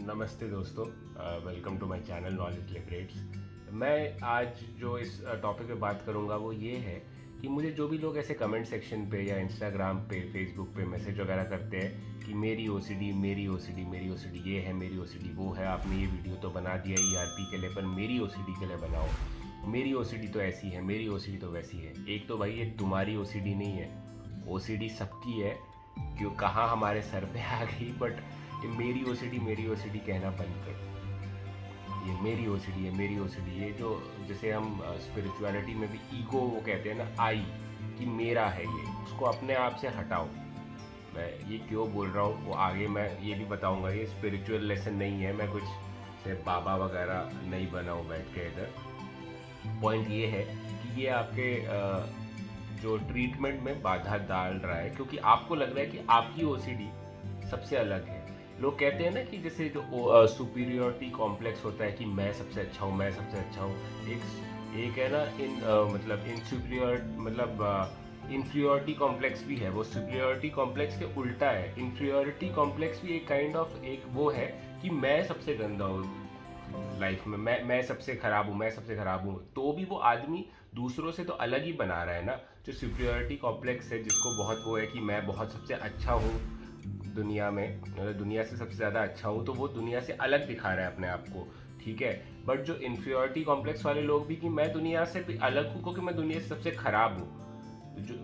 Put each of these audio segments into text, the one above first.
नमस्ते दोस्तों, welcome to my channel Knowledge Liberates. मैं आज जो इस टॉपिक पे बात करूंगा वो ये है कि मुझे जो भी लोग ऐसे कमेंट सेक्शन पे या इंस्टाग्राम पे फेसबुक पे मैसेज वगैरह करते हैं कि मेरी ओसीडी मेरी ओसीडी मेरी ओसीडी ये है, मेरी ओसीडी वो है, आपने ये वीडियो तो बना दिया ईआरपी के लिए पर मेरी ओसीडी के लिए बनाओ, मेरी ओसीडी तो ऐसी है, मेरी ओसीडी तो वैसी है। एक तो भाई ये तुम्हारी ओसीडी नहीं है, ओसीडी सबकी है। क्यों कहाँ हमारे सर पे आ गई, बट ये मेरी ओसीडी कहना बंद करो। ये मेरी ओसीडी है, मेरी ओसीडी। ये जो जैसे हम स्पिरिचुअलिटी में भी ईगो वो कहते हैं ना, आई कि मेरा है ये, उसको अपने आप से हटाओ। मैं ये क्यों बोल रहा हूँ वो आगे मैं ये भी बताऊंगा। ये स्पिरिचुअल लेसन नहीं है, मैं कुछ से बाबा वगैरह नहीं बना हूँ बैठ के इधर। पॉइंट ये है कि ये आपके जो ट्रीटमेंट में बाधा डाल रहा है, क्योंकि आपको लग रहा है कि आपकी ओसीडी सबसे अलग है। लोग कहते हैं ना कि जैसे जो सुपीरियोरिटी कॉम्प्लेक्स होता है कि मैं सबसे अच्छा हूँ, मैं सबसे अच्छा हूँ। एक है ना मतलब इन्फीरियोरिटी कॉम्प्लेक्स भी है। वो सुपीरियोरिटी कॉम्प्लेक्स के उल्टा है। इन्फीरियोरिटी कॉम्प्लेक्स भी एक काइंड ऑफ एक वो है कि मैं सबसे गंदा हूँ लाइफ में, मैं सबसे खराब हूँ, मैं सबसे खराब हूँ। तो भी वो आदमी दूसरों से तो अलग ही बना रहा है ना। जो सुपीरियोरिटी कॉम्प्लेक्स है, जिसको बहुत वो है कि मैं बहुत सबसे अच्छा हूँ दुनिया में, मतलब दुनिया से सबसे ज़्यादा अच्छा हूँ, तो वो दुनिया से अलग दिखा रहा है अपने आप को, ठीक है। बट जो इन्फीरियोरिटी कॉम्प्लेक्स वाले लोग भी कि मैं दुनिया से भी अलग हूँ क्योंकि मैं दुनिया से सबसे खराब हूँ। तो जो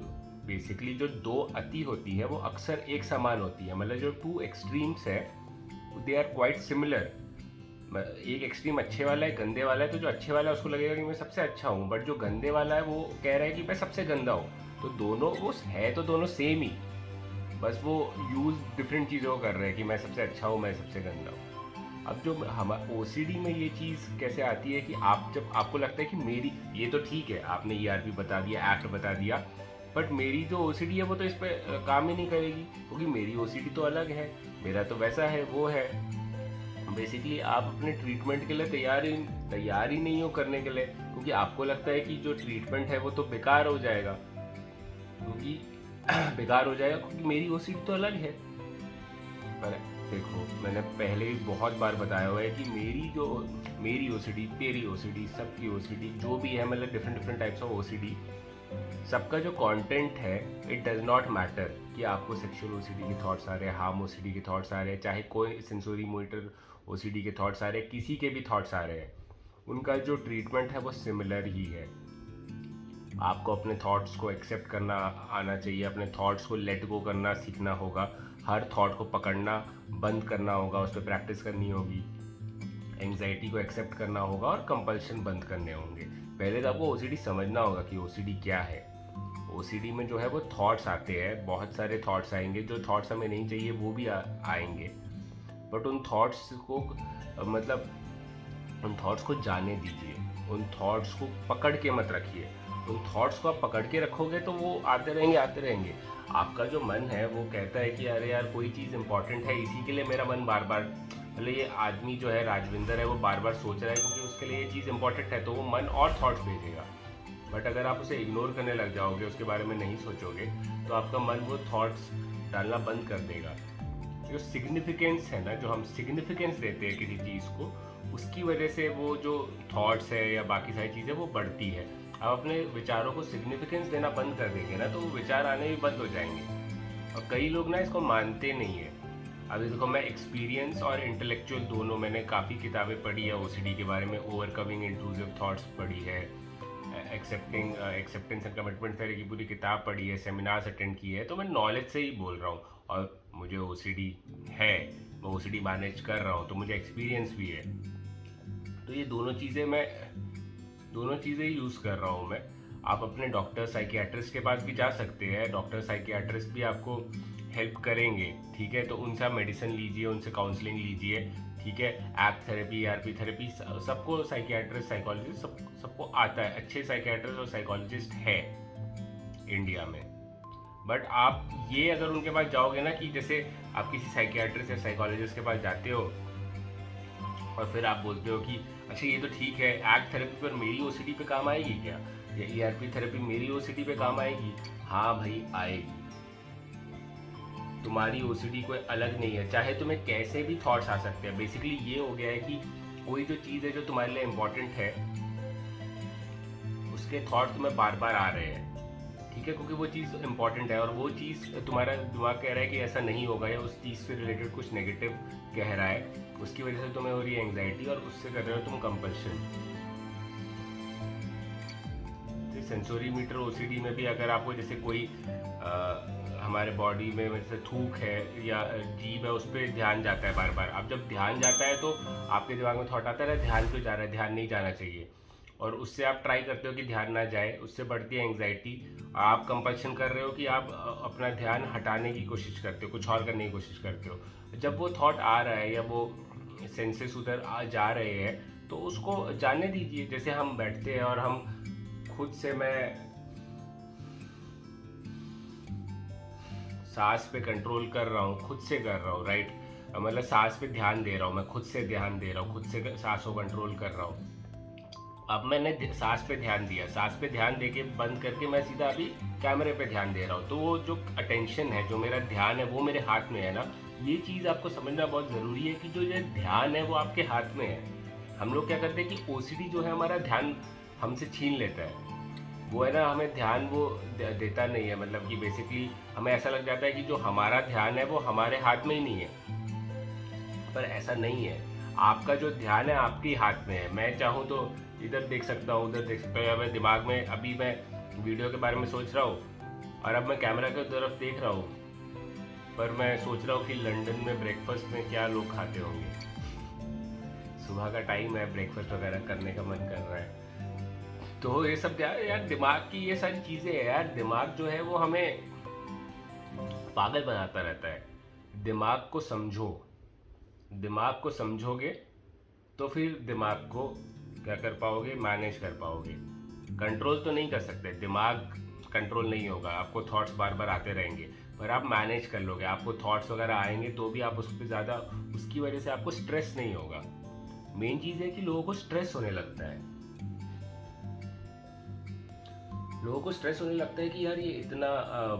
बेसिकली जो दो अति होती है वो अक्सर एक समान होती है। मतलब जो टू एक्सट्रीम्स है दे आर क्वाइट सिमिलर। एक एक्सट्रीम अच्छे वाला है, गंदे वाला है, तो जो अच्छे वाला है उसको लगेगा कि मैं सबसे अच्छा हूँ, बट जो गंदे वाला है वो कह रहा है कि मैं सबसे गंदा हूँ। तो दोनों वो है, तो दोनों सेम ही, बस वो यूज़ डिफरेंट चीज़ों को कर रहे हैं कि मैं सबसे अच्छा हूँ, मैं सबसे गंदा हूँ। अब जो हम ओसीडी में ये चीज़ कैसे आती है कि आप जब आपको लगता है कि मेरी ये तो ठीक है, आपने ईआरपी बता दिया, एक्ट बता दिया, बट मेरी जो ओसीडी है वो तो इस पर काम ही नहीं करेगी क्योंकि मेरी ओसीडी तो अलग है, मेरा तो वैसा है वो है। बेसिकली आप अपने ट्रीटमेंट के लिए तैयार ही नहीं हो करने के लिए, क्योंकि आपको लगता है कि जो ट्रीटमेंट है वो तो बेकार हो जाएगा, क्योंकि बेकार हो जाएगा क्योंकि मेरी ओसीडी तो अलग है। पर देखो, मैंने पहले ही बहुत बार बताया हुआ है कि मेरी ओसीडी, तेरी ओसीडी, सबकी ओसीडी जो भी है, मतलब different different types of OCD, सबका जो कंटेंट है इट डज नॉट मैटर कि आपको सेक्सुअल ओसीडी के थॉट्स आ रहे हैं, हार्म ओसीडी के थॉट्स आ रहे हैं, चाहे कोई सेंसोरी मोटर ओसीडी के थॉट्स आ रहे हैं, किसी के भी थॉट्स आ रहे हैं, उनका जो ट्रीटमेंट है वो सिमिलर ही है। आपको अपने थॉट्स को एक्सेप्ट करना आना चाहिए, अपने थॉट्स को लेट गो करना सीखना होगा, हर थॉट को पकड़ना बंद करना होगा, उस पर प्रैक्टिस करनी होगी, एंग्जाइटी को एक्सेप्ट करना होगा और कंपल्शन बंद करने होंगे। पहले तो आपको ओसीडी समझना होगा कि ओसीडी क्या है। ओसीडी में जो है वो थॉट्स आते हैं, बहुत सारे थॉट्स आएंगे, जो थॉट्स हमें नहीं चाहिए वो भी आएंगे, बट उन थॉट्स को मतलब उन थॉट्स को जाने दीजिए, उन थॉट्स को पकड़ के मत रखिए। उन थॉट्स को आप पकड़ के रखोगे तो वो आते रहेंगे आते रहेंगे। आपका जो मन है वो कहता है कि अरे यार कोई चीज़ इंपॉर्टेंट है, इसी के लिए मेरा मन बार बार, मतलब ये आदमी जो है राजविंदर है वो बार बार सोच रहा है क्योंकि उसके लिए ये चीज़ इंपॉर्टेंट है, तो वो मन और थॉट्स भेजेगा। बट अगर आप उसे इग्नोर करने लग जाओगे, उसके बारे में नहीं सोचोगे, तो आपका मन वो थॉट्स डालना बंद कर देगा। जो सिग्निफिकेंस है ना, जो हम सिग्निफिकेंस देते हैं किसी चीज़ को, उसकी वजह से वो जो थॉट्स है या बाकी सारी चीज़ें वो बढ़ती है। आप अपने विचारों को सिग्निफिकेंस देना बंद कर देंगे ना, तो वो विचार आने भी बंद हो जाएंगे। और कई लोग ना इसको मानते नहीं है। अभी देखो, मैं एक्सपीरियंस और इंटेलेक्चुअल दोनों, मैंने काफ़ी किताबें पढ़ी है ओसीडी के बारे में, ओवरकमिंग इंट्रूसिव थॉट्स पढ़ी है, एक्सेप्टेंस एंड कमिटमेंट तरह की पूरी किताब पढ़ी है, सेमिनार्स अटेंड किए हैं, तो मैं नॉलेज से ही बोल रहा हूँ। और मुझे ओसीडी है, मैं ओसीडी मैनेज कर रहा हूँ, तो मुझे एक्सपीरियंस भी है। तो ये दोनों चीज़ें यूज़ कर रहा हूँ मैं। आप अपने डॉक्टर साइकियाट्रिस्ट के पास भी जा सकते हैं, डॉक्टर साइकियाट्रिस्ट भी आपको हेल्प करेंगे, ठीक है। तो उनसे आप मेडिसिन लीजिए, उनसे काउंसलिंग लीजिए, ठीक है। एक्ट थेरेपी, ईआरपी थेरेपी, सबको साइकियाट्रिस्ट साइकोलॉजिस्ट सबको आता है। अच्छे साइकियाट्रिस्ट और साइकोलॉजिस्ट है इंडिया में। बट आप ये अगर उनके पास जाओगे ना, कि जैसे आप किसी साइकियाट्रिस्ट या साइकोलॉजिस्ट के पास जाते हो और फिर आप बोलते हो कि अच्छा ये तो ठीक है, एक्ट थेरेपी पर मेरी ओसीडी पे काम आएगी क्या, या ईआरपी थेरेपी मेरी ओसीडी पे काम आएगी? हाँ भाई आएगी। तुम्हारी ओसीडी कोई अलग नहीं है, चाहे तुम्हें कैसे भी थॉट्स आ सकते हैं। बेसिकली ये हो गया है कि कोई जो चीज़ है जो तुम्हारे लिए इम्पोर्टेंट है, उसके थॉट तुम्हें बार बार आ रहे हैं, ठीक है, क्योंकि वो चीज़ इंपॉर्टेंट है और वो चीज़ तुम्हारा दिमाग कह रहा है कि ऐसा नहीं होगा, या उस चीज़ से रिलेटेड कुछ नेगेटिव कह रहा है, उसकी वजह से तुम्हें हो रही है एंग्जाइटी और उससे कर रहे हो तुम कंपल्शन। सेंसोरी मीटर ओसीडी में भी अगर आपको जैसे कोई हमारे बॉडी में जैसे थूक है या जीभ है, उस पर ध्यान जाता है बार बार। अब जब ध्यान जाता है तो आपके दिमाग में थॉट आता है ध्यान क्यों जा रहा है, ध्यान नहीं जाना चाहिए, और उससे आप ट्राई करते हो कि ध्यान ना जाए, उससे बढ़ती है एंग्जाइटी। आप कंपल्शन कर रहे हो कि आप अपना ध्यान हटाने की कोशिश करते हो, कुछ और करने की कोशिश करते हो। जब वो थॉट आ रहा है या वो सेंसेस उधर आ जा रहे हैं तो उसको जाने दीजिए। जैसे हम बैठते हैं और हम खुद से, मैं सांस पे कंट्रोल कर रहा हूँ, खुद से कर रहा हूँ, राइट, मतलब सांस पे ध्यान दे रहा हूँ, मैं खुद से ध्यान दे रहा हूँ, खुद से सांस को कंट्रोल कर रहा हूँ। अब मैंने सांस पे ध्यान दिया, सांस पे ध्यान देके बंद करके मैं सीधा अभी कैमरे पे ध्यान दे रहा हूँ, तो वो जो अटेंशन है, जो मेरा ध्यान है, वो मेरे हाथ में है ना। ये चीज़ आपको समझना बहुत ज़रूरी है कि जो ये ध्यान है वो आपके हाथ में है। हम लोग क्या करते हैं कि ओसीडी जो है हमारा ध्यान हमसे छीन लेता है, वो है ना, हमें ध्यान वो देता नहीं है। मतलब कि बेसिकली हमें ऐसा लग जाता है कि जो हमारा ध्यान है वो हमारे हाथ में ही नहीं है, पर ऐसा नहीं है। आपका जो ध्यान है आपके हाथ में है। मैं चाहूँ तो इधर देख सकता हूँ, उधर देख सकता हूँ, या मैं दिमाग में अभी मैं वीडियो के बारे में सोच रहा हूँ और अब मैं कैमरा की तरफ देख रहा हूँ, पर मैं सोच रहा हूँ कि लंदन में ब्रेकफास्ट में क्या लोग खाते होंगे। सुबह का टाइम है, ब्रेकफास्ट वगैरह करने का मन कर रहा है। तो ये सब यार दिमाग की ये सारी चीज़ें है यार। दिमाग जो है वो हमें पागल बनाता रहता है। दिमाग को समझो, दिमाग को समझोगे तो फिर दिमाग को क्या कर पाओगे, मैनेज कर पाओगे। कंट्रोल तो नहीं कर सकते, दिमाग कंट्रोल नहीं होगा, आपको थॉट्स बार बार आते रहेंगे, पर आप मैनेज कर लोगे। आपको थॉट्स वगैरह आएंगे तो भी आप उस पर ज़्यादा, उसकी वजह से आपको स्ट्रेस नहीं होगा। मेन चीज़ है कि लोगों को स्ट्रेस होने लगता है, लोगों को स्ट्रेस होने लगता है कि यार ये इतना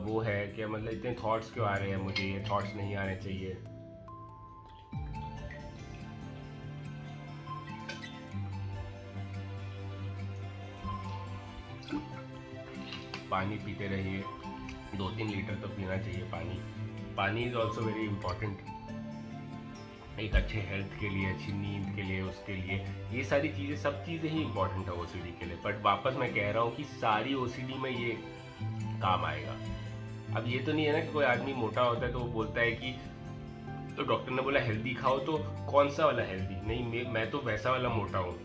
वो है कि मतलब इतने थॉट्स क्यों आ रहे हैं, मुझे ये थॉट्स नहीं आने चाहिए। पानी पीते रहिए, 2-3 लीटर तो पीना चाहिए पानी। पानी इज़ ऑल्सो वेरी इंपॉर्टेंट, एक अच्छे हेल्थ के लिए, अच्छी नींद के लिए, उसके लिए ये सारी चीज़ें, सब चीज़ें ही इंपॉर्टेंट है ओसीडी के लिए। बट वापस मैं कह रहा हूँ कि सारी ओसीडी में ये काम आएगा। अब ये तो नहीं है ना कि कोई आदमी मोटा होता है तो वो बोलता है कि तो डॉक्टर ने बोला हेल्दी खाओ, तो कौन सा वाला हेल्दी, नहीं मैं तो वैसा वाला मोटा हूँ,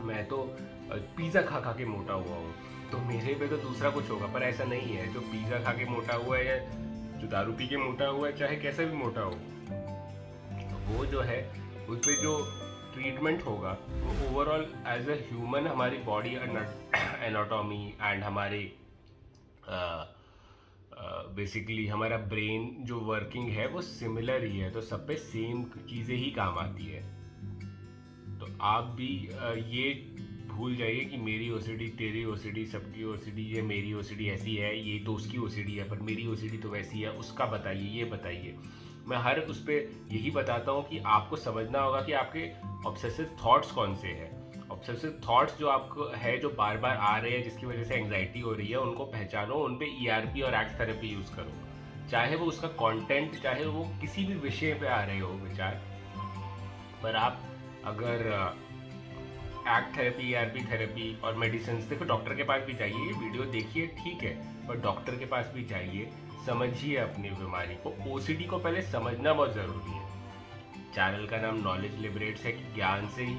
मैं तो पिज़्ज़ा खा खा के मोटा हुआ हूँ, तो मेरे पे तो दूसरा कुछ होगा। पर ऐसा नहीं है, जो पिज़्ज़ा खा के मोटा हुआ है या जो दारू पी के मोटा हुआ है, चाहे कैसे भी मोटा हो, तो वो जो है उस पर जो ट्रीटमेंट होगा वो ओवरऑल एज अ ह्यूमन हमारी बॉडी एनाटॉमी एंड हमारे बेसिकली हमारा ब्रेन जो वर्किंग है वो सिमिलर ही है, तो सब पे सेम चीज़ें ही काम आती है। तो आप भी ये भूल जाइए कि मेरी ओसीडी, तेरी ओसीडी, सबकी ओसीडी, ये मेरी ओसीडी ऐसी है, ये तो उसकी ओसीडी है, पर मेरी ओसीडी तो वैसी है, उसका बताइए, ये बताइए। मैं हर उस पर यही बताता हूँ कि आपको समझना होगा कि आपके ऑब्सेसिव थॉट्स कौन से हैं। ऑब्सेसिव थॉट्स जो आपको है, जो बार बार आ रहे हैं, जिसकी वजह से एंग्जाइटी हो रही है, उनको पहचानो, उन पे ईआरपी और एक्ट थेरेपी यूज़ करो। चाहे वो उसका कंटेंट, चाहे वो किसी भी विषय पे आ रहे हो विचार, पर आप अगर एक्ट थेरेपी, ईआरपी थेरेपी और मेडिसिन, देखो डॉक्टर के पास भी जाइए, वीडियो देखिए ठीक है, पर डॉक्टर के पास भी जाइए, समझिए अपनी बीमारी को। ओसीडी को पहले समझना बहुत ज़रूरी है। चैनल का नाम नॉलेज लिबरेट्स है कि ज्ञान से ही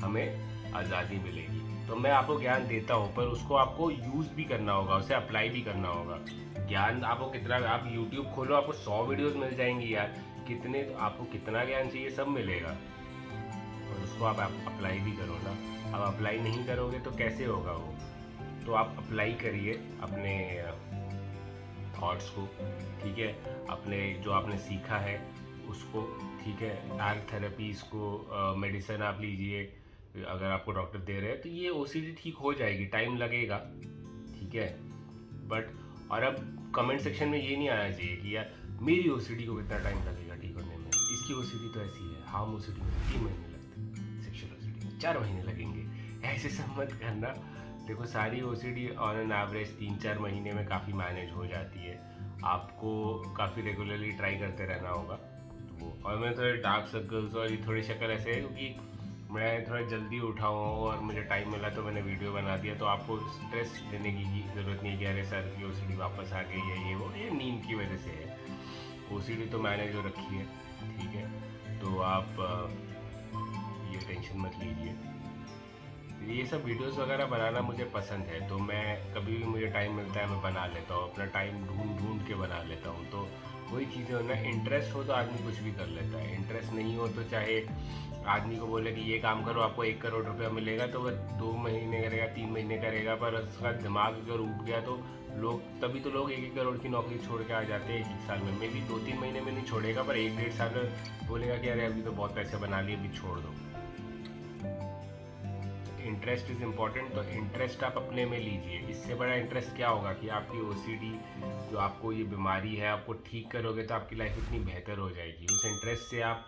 हमें आज़ादी मिलेगी। तो मैं आपको ज्ञान देता हूँ, पर उसको आपको यूज़ भी करना होगा, उसे अप्लाई भी करना होगा। ज्ञान आपको कितना, आप यूट्यूब खोलो, आपको 100 वीडियोज़ मिल जाएंगी यार, कितने, तो आपको कितना ज्ञान चाहिए सब मिलेगा, और उसको आप अप्लाई भी करो ना। आप अप्लाई नहीं करोगे तो कैसे होगा वो? तो आप अप्लाई करिए अपने थॉट्स को, ठीक है, अपने जो आपने सीखा है उसको, ठीक है। आर्ट थेरेपीज़ को, मेडिसिन आप लीजिए, अगर आपको डॉक्टर दे रहे हैं तो ये ओसीडी ठीक हो जाएगी, टाइम लगेगा, ठीक है। बट और अब कमेंट सेक्शन में ये नहीं आना चाहिए कि यार मेरी ओसीडी को कितना टाइम लगेगा ठीक होने में, इसकी ओसीडी तो ऐसी है, हम ओसीडी में 3 महीने लगते, सेक्सुअल ओसीडी में 4 महीने लगेंगे। ऐसे सब मत करना। देखो सारी ओसीडी ऑन एन एवरेज 3-4 महीने में काफ़ी मैनेज हो जाती है। आपको काफ़ी रेगुलरली ट्राई करते रहना होगा वो। और मैं थोड़े डार्क सर्कल्स और ये थोड़ी शक्ल ऐसे है क्योंकि मैं थोड़ा जल्दी उठा हूँ और मुझे टाइम मिला तो मैंने वीडियो बना दिया। तो आपको स्ट्रेस लेने की ज़रूरत नहीं है कि अरे सर की ओसीडी वापस आ गई है, ये वो, ये नींद की वजह से है। ओसीडी तो मैंने जो रखी है, ठीक है, तो आप ये टेंशन मत लीजिए। ये सब वीडियोस वगैरह बनाना मुझे पसंद है, तो मैं कभी भी मुझे टाइम मिलता है मैं बना लेता हूँ, अपना टाइम ढूंढ ढूंढ के बना लेता हूँ। तो वही चीज़ें हो ना, इंटरेस्ट हो तो आदमी कुछ भी कर लेता है, इंटरेस्ट नहीं हो तो चाहे आदमी को बोले कि ये काम करो आपको 1 करोड़ रुपया मिलेगा, तो वह 2 महीने करेगा, 3 महीने करेगा, पर उसका दिमाग अगर उठ गया तो तभी तो लोग 1-1 करोड़ की नौकरी छोड़ के आ जाते हैं 1-1 साल में। मे भी 2-3 महीने में नहीं छोड़ेगा, पर 1-1.5 साल में बोलेगा कि अरे अभी तो बहुत पैसे बना लिए, अभी छोड़ दो। इंटरेस्ट इज़ इम्पॉर्टेंट, तो इंटरेस्ट आप अपने में लीजिए। इससे बड़ा इंटरेस्ट क्या होगा कि आपकी ओसीडी जो आपको ये बीमारी है आपको ठीक करोगे तो आपकी लाइफ इतनी बेहतर हो जाएगी। उस इंटरेस्ट से आप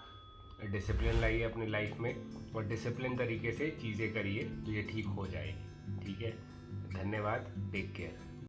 डिसिप्लिन लाइए अपनी लाइफ में और डिसिप्लिन तरीके से चीज़ें करिए तो ये ठीक हो जाएगी। ठीक है, धन्यवाद, टेक केयर।